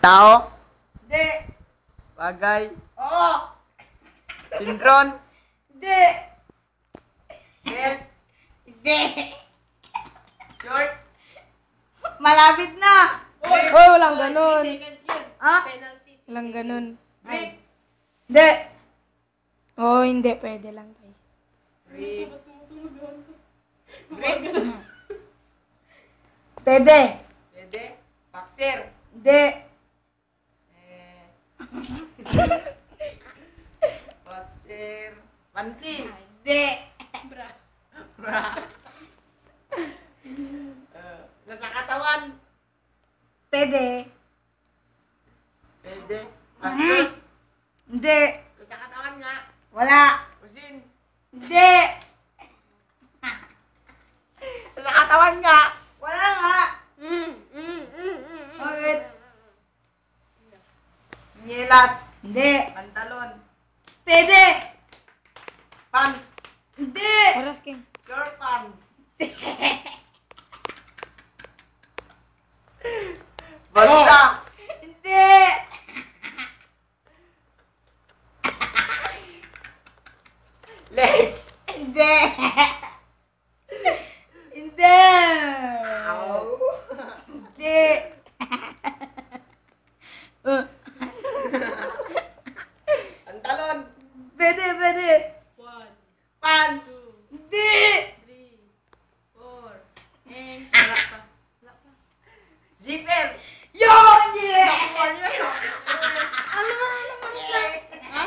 Tao? Hindi. Bagay? Oo. Sindron? Hindi. Belt? Hindi. Short? Malapit na. Hoy, walang ganun. Ha? Walang ganun. Brick? Hindi. Oh, hindi. Pwede lang tayo. Brick? Brick? Pwede. Pwede? Boxer? Hindi. Boxer? Panty? Hindi. Bra? Nasa katawan? Pwede. Pwede? Bastos? Hindi. Nasa katawan nga? Wala. Kusin? Hindi. Nasa katawan nga? Wala nga. Bakit? Sinyelas? Hindi. Pantalon? Pwede. Pants? Hindi. Oras, King. Short pants? Balsa? Hindi. Legs? Hindi. Hindi. Ow. Hindi. Pantalon? Pwede, pwede. Pants? Hindi. Zipper? Yun! Yeah! Ano? Ha?